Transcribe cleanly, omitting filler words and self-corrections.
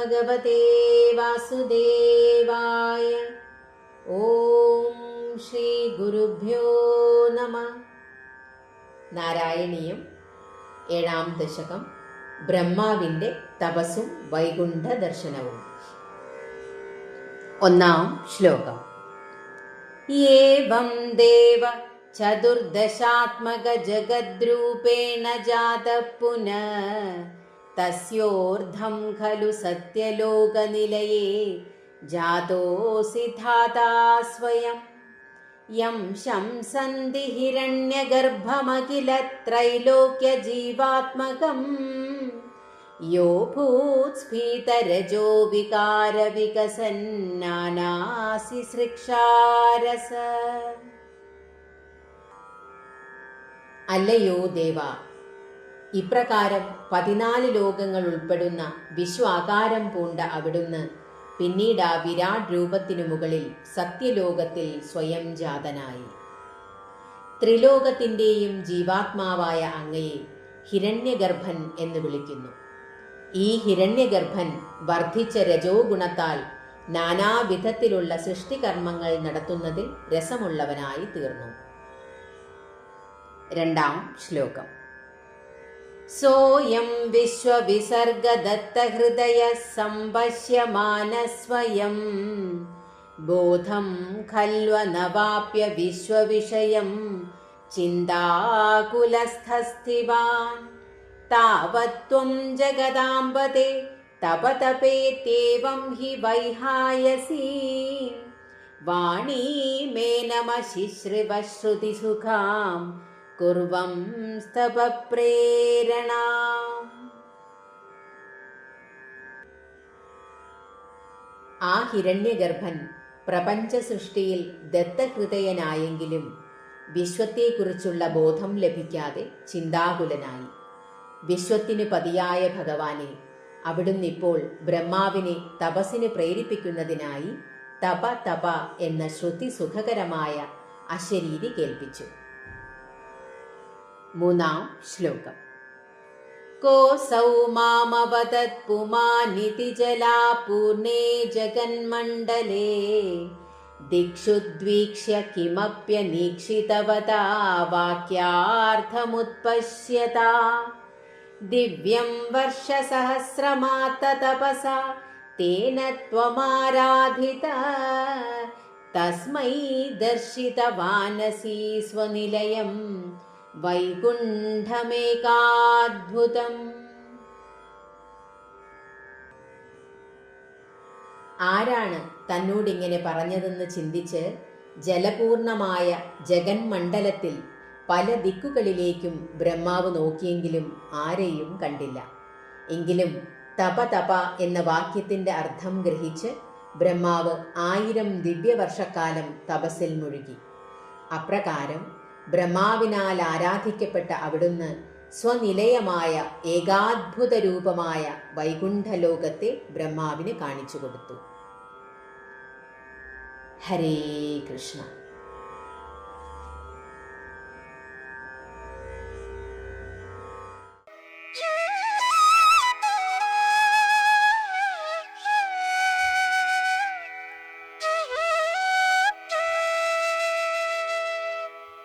ഭഗവതേ വാസുദേവായ. ഓം ശ്രീ ഗുരുഭ്യോ നമഃ. നാരായണീയം 7-ാം ദശകം. ബ്രഹ്മാവിന്റെ തപസ്സും വൈകുണ്ഠ ദർശനവും. 1-ാം ശ്ലോകം. ഏവം ദേവ ചതുർദശാത്മക ജഗദ്രൂപേണ ജാതഃ പുനഃ തസ്യോർധം ഖലു സത്യലോകനിലയേ ജാതോസി ധാതാ സ്വയം. യം ശംസന്തി ഹിരണ്യഗർഭമഖില ത്രൈലോക്യ ജീവാത്മകം യോ ഭൂത്സ്ഫീതരജോ വികാര വികസന്നാനാസി സൃക്ഷാരസ. അല്ലയോ ദേവ, ഇപ്രകാരം 14 ലോകങ്ങൾ ഉൾപ്പെടുന്ന വിശ്വാകാരം പൂണ്ട അവിടുന്ന് പിന്നീട് ആ വിരാട് രൂപത്തിനു മുകളിൽ സത്യലോകത്തിൽ സ്വയം ജാതനായി. ത്രിലോകത്തിൻ്റെയും ജീവാത്മാവായ അങ്ങയെ ഹിരണ്യഗർഭൻ എന്ന് വിളിക്കുന്നു. ഈ ഹിരണ്യഗർഭൻ വർദ്ധിച്ച രജോ ഗുണത്താൽ നാനാവിധത്തിലുള്ള സൃഷ്ടികർമ്മങ്ങൾ നടത്തുന്നതിൽ രസമുള്ളവനായി തീർന്നു. 2-ാം ശ്ലോകം. സോയം വിശ്വവിസർഗദത്തഹൃദയ സംപശ്യമാന സ്വയം ബോധം ഖൽവനവാപ്യ വിശ്വവിഷയം ചിന്താകുലസ്ഥസ്ഥിവാൻ താവത്വം ജഗദാംബതേ തപതപേത്യേവം ഹി വൈഹായസീ വാണീമേനമശിശ്രിവശ്രുതിസുഖാം കുർവം സ്തപപ്രേരണാം. ആ ഹിരണ്യഗർഭൻ പ്രപഞ്ച സൃഷ്ടിയിൽ ദത്തഹൃദയനായെങ്കിലും വിശ്വത്തെക്കുറിച്ചുള്ള ബോധം ലഭിക്കാതെ ചിന്താകുലനായി. വിശ്വത്തിനു പതിയായ ഭഗവാനെ, അവിടുന്ന് ഇപ്പോൾ ബ്രഹ്മാവിനെ തപസ്സിന് പ്രേരിപ്പിക്കുന്നതിനായി തപ തപ എന്ന ശ്രുതി സുഖകരമായ അശരീരി കേൾപ്പിച്ചു. 3-ാം ശ്ലോകം. കോസൗ മാമവദത് പുമാനിതി ജലാപൂർണേ ജഗന്മണ്ഡലേ ദിക്ഷുദ്വീക്ഷ്യ കിമപ്യനീക്ഷിതവതാ വാക്യാർത്ഥമുത്പശ്യതാ ദിവ്യം വർഷസഹസ്രമാത്ത തപസാ തേന ത്വമാരാധിതാ തസ്മൈ ദർശിതവാനസി സ്വനിലയം വൈകുണ്ഠമേകാദ്ഭുതം. ആരാണ് തന്നോടിങ്ങനെ പറഞ്ഞതെന്ന് ചിന്തിച്ച് ജലപൂർണമായ ജഗന്മണ്ഡലത്തിൽ പല ദിക്കുകളിലേക്കും ബ്രഹ്മാവ് നോക്കിയെങ്കിലും ആരെയും കണ്ടില്ല. എങ്കിലും തപ തപ എന്ന വാക്യത്തിന്റെ അർത്ഥം ഗ്രഹിച്ച് ബ്രഹ്മാവ് 1000 ദിവ്യവർഷക്കാലം തപസ്സിൽ മുഴുകി. അപ്രകാരം ബ്രഹ്മാവിനാൽ ആരാധിക്കപ്പെട്ട അവിടുന്ന് സ്വനിലയമായ ഏകാദ്ഭുത രൂപമായ വൈകുണ്ഠലോകത്തെ ബ്രഹ്മാവിന് കാണിച്ചു കൊടുത്തു. ഹരേ കൃഷ്ണ.